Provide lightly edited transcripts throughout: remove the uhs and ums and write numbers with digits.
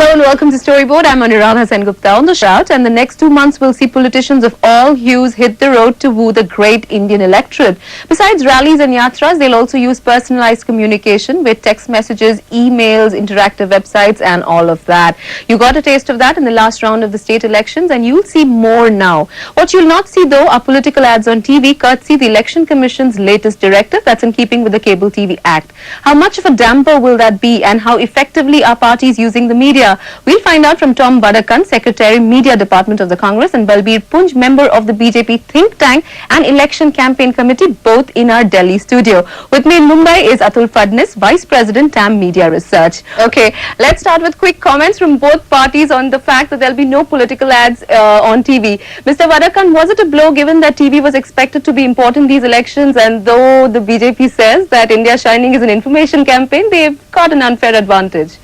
Hello and welcome to Storyboard. I'm Anuradha Sengupta on the shout, and the next 2 months will see politicians of all hues hit the road to woo the great Indian electorate. Besides rallies and yatras, they'll also use personalized communication with text messages, emails, interactive websites and all of that. You got a taste of that in the last round of the state elections, and you'll see more now. What you'll not see though are political ads on TV, courtesy the Election Commission's latest directive that's in keeping with the Cable TV Act. How much of a damper will that be, and how effectively are parties using the media? We'll find out from Tom Vadakkan, Secretary, Media Department of the Congress, and Balbir, Punj, member of the BJP think tank and Election Campaign Committee, both in our Delhi studio. With me in Mumbai is Atul, Fadnis, Vice President, TAM Media Research. Okay, let's start with quick comments from both parties on the fact that there'll be no political ads on TV. Mr. Vadakkan, was it a blow given that TV was expected to be important in these elections, and though the BJP says that India Shining is an information campaign, they've got an unfair advantage?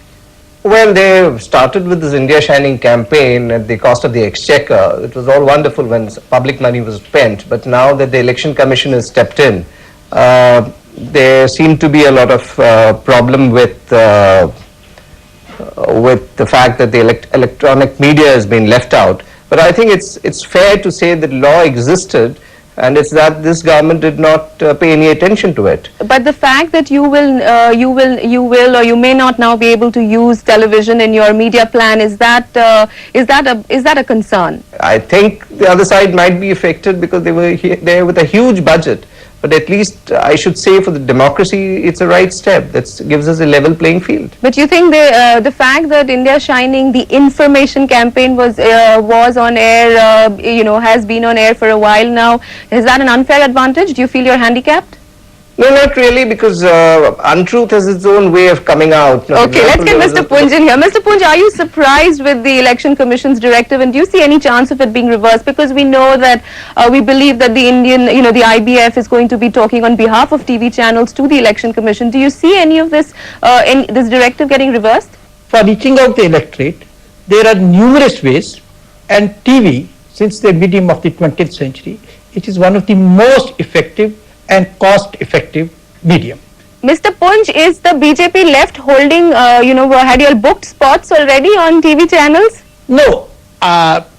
Well, they started with this India Shining campaign at the cost of the exchequer. It was all wonderful when public money was spent, but now that the Election Commission has stepped in, there seemed to be a lot of problem with the fact that the electronic media has been left out. But I think it's fair to say that law existed, and it's that this government did not pay any attention to it. But the fact that you will or you may not now be able to use television in your media plan, is that a concern? I think the other side might be affected because they were there with a huge budget. But at least I should say for the democracy, it's a right step. That gives us a level playing field. But you think the fact that India Shining, the information campaign was on air, has been on air for a while now, is that an unfair advantage? Do you feel you're handicapped? No, not really, because untruth has its own way of coming out. Okay, let's get Mr. Punj in here. Mr. Punj, are you surprised with the Election Commission's directive, and do you see any chance of it being reversed? Because we know that we believe that the Indian, the IBF is going to be talking on behalf of TV channels to the Election Commission. Do you see any of this, this directive getting reversed? For reaching out the electorate, there are numerous ways, and TV, since the medium of the 20th century, it is one of the most effective and cost-effective medium. Mr. Punj, is the BJP left holding, had you all booked spots already on TV channels? No.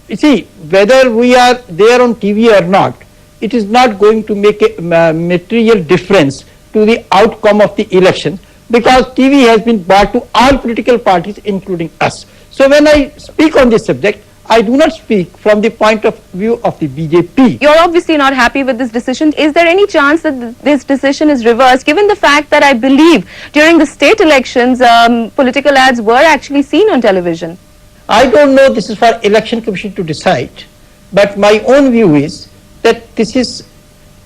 You see, whether we are there on TV or not, it is not going to make a material difference to the outcome of the election, because TV has been brought to all political parties, including us. So when I speak on this subject, I do not speak from the point of view of the BJP. You're obviously not happy with this decision. Is there any chance that this decision is reversed, given the fact that I believe during the state elections, political ads were actually seen on television? I don't know, this is for Election Commission to decide, but my own view is that this is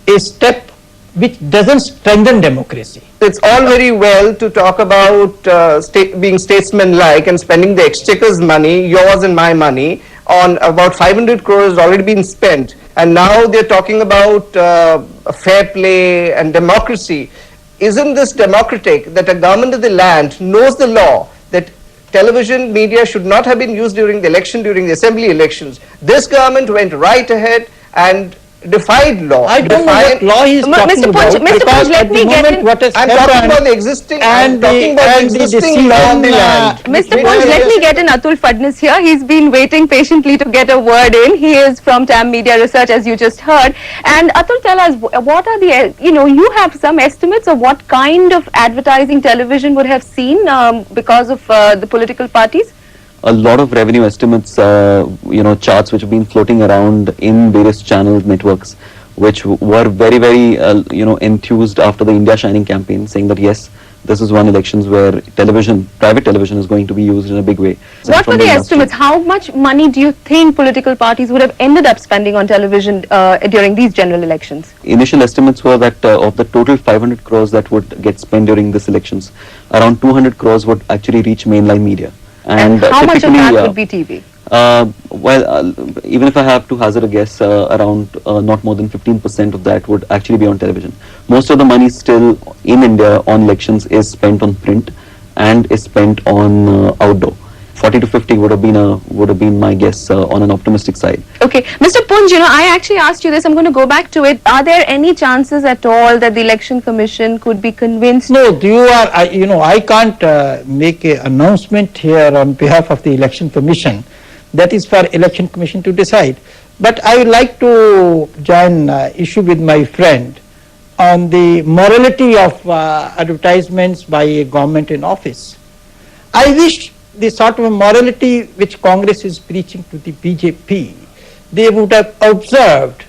a step which doesn't strengthen democracy. It's all very well to talk about being statesman-like and spending the exchequer's money, yours and my money, on about 500 crores has already been spent, and now they're talking about fair play and democracy. Isn't this democratic that a government of the land knows the law that television media should not have been used during the election, during the assembly elections? This government went right ahead and defied law. I don't know what law he is talking about. Mr. Punj, let me get in. I'm talking about the existing, and the existing law on the land. Mr. Punj, let me get in Atul Fadnis here. He's been waiting patiently to get a word in. He is from TAM Media Research, as you just heard. And Atul, tell us, what are the, you have some estimates of what kind of advertising television would have seen because of the political parties? A lot of revenue estimates, charts which have been floating around in various channel networks, which were very, very, enthused after the India Shining campaign, saying that yes, this is one elections where private television is going to be used in a big way. What were the estimates? How much money do you think political parties would have ended up spending on television during these general elections? Initial estimates were that of the total 500 crores that would get spent during these elections, around 200 crores would actually reach mainline media. And how much of that would be TV? Even if I have to hazard a guess, around not more than 15% of that would actually be on television. Most of the money still in India on elections is spent on print and is spent on outdoor. 40 to 50 would have been my guess on an optimistic side. Okay, Mr. Punj, I actually asked you this. I'm going to go back to it. Are there any chances at all that the Election Commission could be convinced? No, I can't make an announcement here on behalf of the Election Commission. That is for Election Commission to decide. But I would like to join issue with my friend on the morality of advertisements by a government in office. I wish the sort of morality which Congress is preaching to the BJP, they would have observed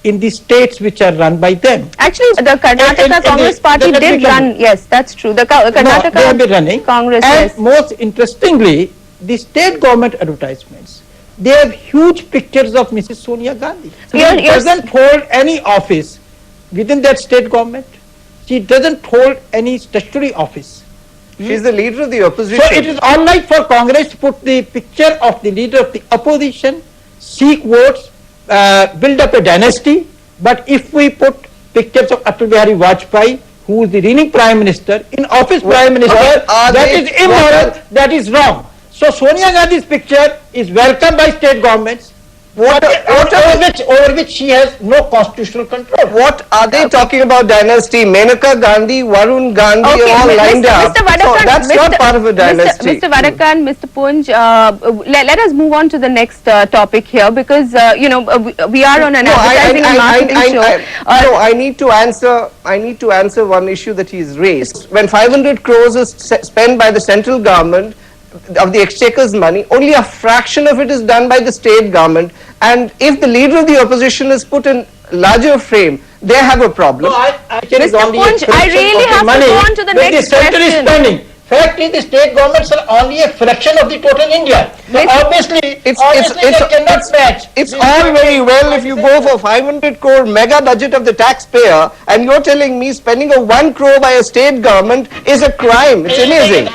in the states which are run by them. Actually, the Karnataka Congress Party did run, yes, that's true. The Karnataka they have been running. Congress, and yes. most interestingly, the state government advertisements, they have huge pictures of Mrs. Sonia Gandhi. She doesn't hold any office within that state government. She doesn't hold any statutory office. She's the leader of the opposition. So it is all right for Congress to put the picture of the leader of the opposition, seek votes, build up a dynasty. But if we put pictures of Atul Bihari Vajpayee, who is the reigning Prime Minister, in office Prime Minister, that is immoral, that is wrong. So Sonia Gandhi's picture is welcomed by state governments, over which she has no constitutional control. What are they talking about dynasty? Menaka Gandhi, Varun Gandhi are all lined up. Mr. Vadakkan, so that's not part of a dynasty. Mr. Vadakkan, Mr. Punj, let us move on to the next topic here because, we are on an advertising and marketing show. I need to answer one issue that he's raised. When 500 crores is spent by the central government, of the exchequer's money, only a fraction of it is done by the state government, and if the leader of the opposition is put in larger frame, they have a problem. No, Mr. Punj, I really have to go on to the next question. Spending. Fact is, the state governments are only a fraction of the total India. So obviously, they cannot match. It's all very well if you go for 500 crore mega budget of the taxpayer, and you're telling me spending of 1 crore by a state government is a crime. It's amazing.